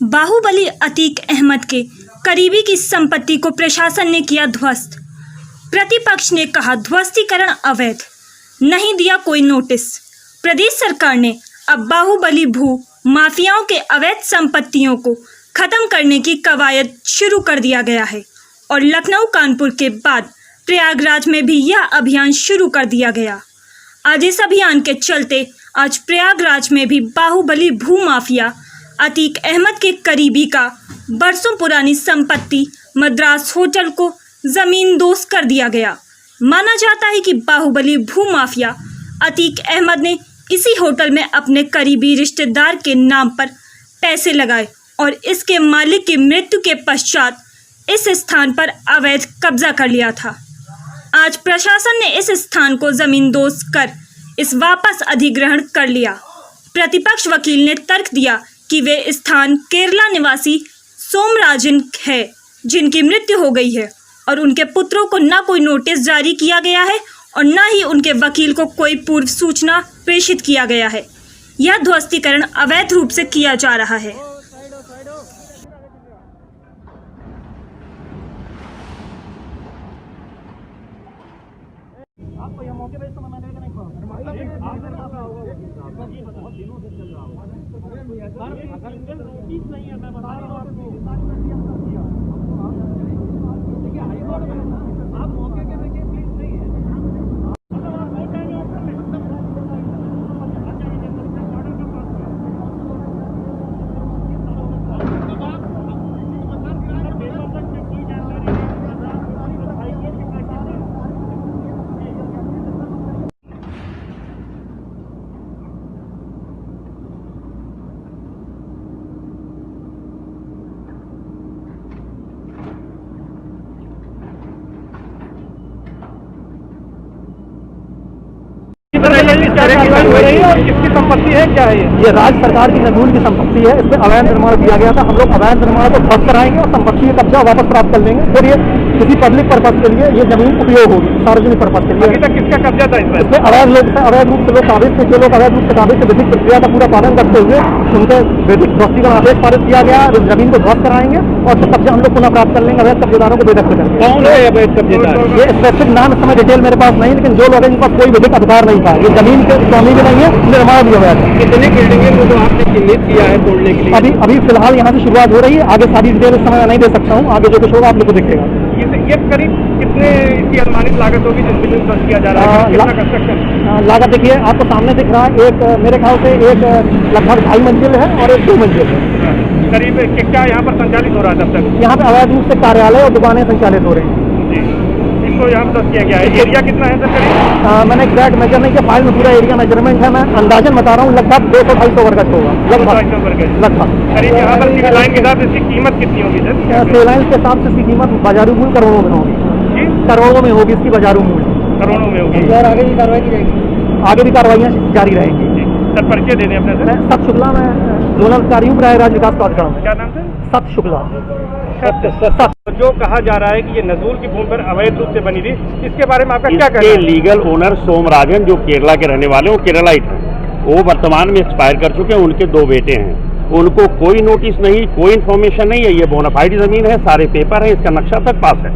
बाहुबली अतीक अहमद के करीबी की संपत्ति को प्रशासन ने किया ध्वस्त। प्रतिपक्ष ने कहा ध्वस्तीकरण अवैध, नहीं दिया कोई नोटिस। प्रदेश सरकार ने अब बाहुबली भू माफियाओं के अवैध संपत्तियों को खत्म करने की कवायद शुरू कर दिया गया है और लखनऊ कानपुर के बाद प्रयागराज में भी यह अभियान शुरू कर दिया गया। आज इस अभियान के चलते आज प्रयागराज में भी बाहुबली भू माफिया अतीक अहमद के करीबी का बरसों पुरानी संपत्ति मद्रास होटल को जमींदोज कर दिया गया। माना जाता है कि बाहुबली भू माफिया अतीक अहमद ने इसी होटल में अपने करीबी रिश्तेदार के नाम पर पैसे लगाए और इसके मालिक की मृत्यु के पश्चात इस स्थान पर अवैध कब्जा कर लिया था। आज प्रशासन ने इस स्थान को जमींदोज कर इस वापस अधिग्रहण कर लिया। प्रतिपक्ष वकील ने तर्क दिया कि वे स्थान केरला निवासी सोमराजन है जिनकी मृत्यु हो गई है और उनके पुत्रों को न कोई नोटिस जारी किया गया है और न ही उनके वकील को कोई पूर्व सूचना प्रेषित किया गया है। यह ध्वस्तीकरण अवैध रूप से किया जा रहा है। किसकी संपत्ति है, क्या है ये? राज्य सरकार की नजूल की संपत्ति है। इस पर अवैध निर्माण किया गया था। हम लोग अवैध निर्माण को ध्वस्त कराएंगे और संपत्ति का कब्जा वापस प्राप्त कर लेंगे। फिर ये किसी पब्लिक पर्पज के लिए ये जमीन उपयोग होगी, सार्वजनिक पर्पज के लिए। अभी तक किसका कब्जा था इसमें? अवैध रूप से लोग काबिज थे। जो लोग अवैध रूप से काबिज से विधिक प्रक्रिया का पूरा पालन करते हुए उनके विधिक ध्वस्तीकरण आदेश पारित किया गया। जमीन को ध्वस्त कराएंगे और तो कब्जा हम लोग पुनः प्राप्त कर लेंगे। अवैध कब्जेदारों को बेदखल करेंगे। कौन है अवैध कब्जेदार? ये स्पेसिफिक नाम इस समय डिटेल मेरे पास नहीं, लेकिन जो लोग हैं जिनका कोई विधिक अधिकार नहीं था। ये जमीन के स्वामी भी नहीं है, निर्माण भी अवैध है। कितनी बिल्डिंगें तो आपने चिन्हित किया है तोड़ने के लिए? अभी फिलहाल यहाँ से शुरुआत हो रही है। आगे सारी डिटेल इस समय नहीं दे सकता हूँ। आगे जो कुछ होगा आप लोग को दिखेगा। ये करीब कितने इसकी अनुमानित लागत होगी जिस बिल्डिंग ध्वस्त किया जा रहा है? कितना कंस्ट्रक्शन लागत देखिए आपको सामने दिख रहा है। एक मेरे ख्याल से एक लगभग 2.5 मंजिल है और एक 2 मंजिल है। करीब क्या यहाँ पर संचालित हो रहा है? तब तक यहाँ पे अवैध रूप से कार्यालय और दुकानें संचालित हो रही हैं। इसको यहाँ ध्वस्त किया गया है। एरिया कितना है सर करीब? मैंने एग्जैक्ट मेजर नहीं किया। फाइल में पूरा एरिया मेजरमेंट है। मैं अंदाजन बता रहा हूँ लगभग 200-250 वर्ग गज होगा। लगभग करीब यहाँ पर सिविल लाइन के हिसाब से इसकी कीमत कितनी होगी सर? सिविल लाइन के हिसाब से इसकी कीमत बाजारू मूल्य करोड़ों में होगी। करोड़ों में होगी इसकी बाजारू मूल्य। करोड़ों में होगी। और आगे भी कार्रवाई की जाएगी? आगे भी कार्रवाइयाँ जारी रहेंगी। सर परिचय दे दें अपने सर। सत शुक्ला, मैं जोनल अधिकारी हूँ प्रयागराज विकास प्राधिकरण में। क्या नाम सर? सत शुक्ला। जो कहा जा रहा है कि ये नजूल की भूमि पर अवैध रूप से बनी थी, इसके बारे में आपका क्या कहना है? लीगल ओनर सोमराजन जो केरला के रहने वाले हैं, वो केरलाइट हैं, वो वर्तमान में एक्सपायर कर चुके हैं। उनके 2 बेटे हैं। उनको कोई नोटिस नहीं, कोई इन्फॉर्मेशन नहीं है। ये बोनाफाइड जमीन है, सारे पेपर है, इसका नक्शा तक पास है।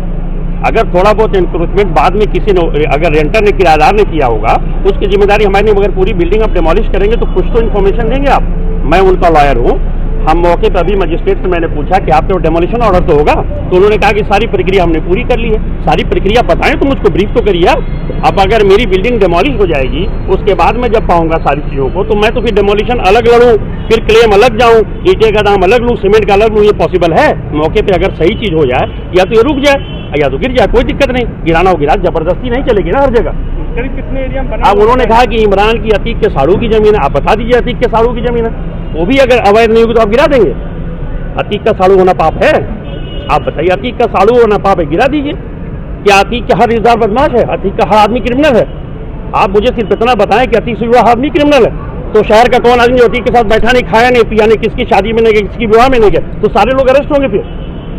अगर थोड़ा बहुत इंक्रोचमेंट बाद में किसी ने, अगर रेंटर ने, किराएदार ने किया होगा, उसकी जिम्मेदारी हमारी नहीं। मगर पूरी बिल्डिंग आप डेमोलिश करेंगे तो कुछ तो इन्फॉर्मेशन देंगे आप। मैं उनका लॉयर हूँ। हम मौके पर अभी मजिस्ट्रेट से मैंने पूछा कि आप तो डेमोलिशन ऑर्डर तो होगा, तो उन्होंने कहा कि सारी प्रक्रिया हमने पूरी कर ली है। सारी प्रक्रिया बताएं तो मुझको ब्रीफ तो करिए। अब अगर मेरी बिल्डिंग डेमोलिश हो जाएगी, उसके बाद मैं जब पाऊंगा सारी चीज़ों को, तो मैं तो फिर डेमोलिशन अलग लड़ूँ, फिर क्लेम अलग जाऊँ, ईंटे का दाम अलग लूँ, सीमेंट का अलग लूँ। ये पॉसिबल है? मौके पर अगर सही चीज़ हो जाए, या तो ये रुक जाए या तो गिर जाए, कोई दिक्कत नहीं। गिराना हो गिरा, जबरदस्ती नहीं चलेगी ना हर जगह। करीब कितने एरिया में? अब उन्होंने कहा कि इमरान की अतीक के साड़ू की जमीन है। आप बता दीजिए अतीक के साड़ू की जमीन है, वो भी अगर अवैध नहीं होगी तो आप गिरा देंगे? अतीक का साड़ू होना पाप है? आप बताइए, अतीक का साड़ू होना पाप है? गिरा दीजिए। क्या अतीक का हर रिश्तेदार बदमाश है? अतीक का हर आदमी क्रिमिनल है? आप मुझे सिर्फ इतना बताएं कि अतीक से जुड़ा हर आदमी क्रिमिनल है, तो शहर का कौन आदमी जो अतीक के साथ बैठा नहीं, खाया नहीं, पिया नहीं, किसकी शादी में नहीं गया, किसकी विवाह में नहीं गया, तो सारे लोग अरेस्ट होंगे। फिर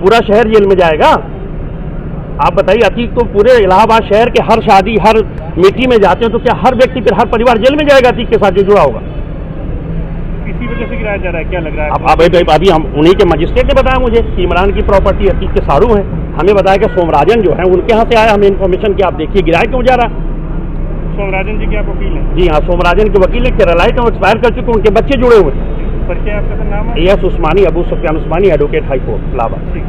पूरा शहर जेल में जाएगा। आप बताइए, अतीक तो पूरे इलाहाबाद शहर के हर शादी, हर मीटिंग में जाते हैं, तो क्या हर व्यक्ति, फिर हर परिवार जेल में जाएगा अतीक के साथ जो जुड़ा होगा? किसी वजह से गिराया जा रहा है, क्या लग रहा है? अब अभी हम उन्हीं के मजिस्ट्रेट ने बताया मुझे कि इमरान की प्रॉपर्टी अतीक के सारू है। हमें बताया कि सोमराजन जो है उनके यहाँ से आया हमें इन्फॉर्मेशन कि आप देखिए गिराया क्यों जा रहा है। सोमराजन जी की आप वकील हैं? जी हाँ, सोमराजन के वकील है, केरलाइट हैं, एक्सपायर कर चुके, उनके बच्चे जुड़े हुए। पर क्या आपका नाम है? एस उस्मानी, अबू सुफियान उस्मानी, एडवोकेट हाई कोर्ट इलाहाबाद। ठीक।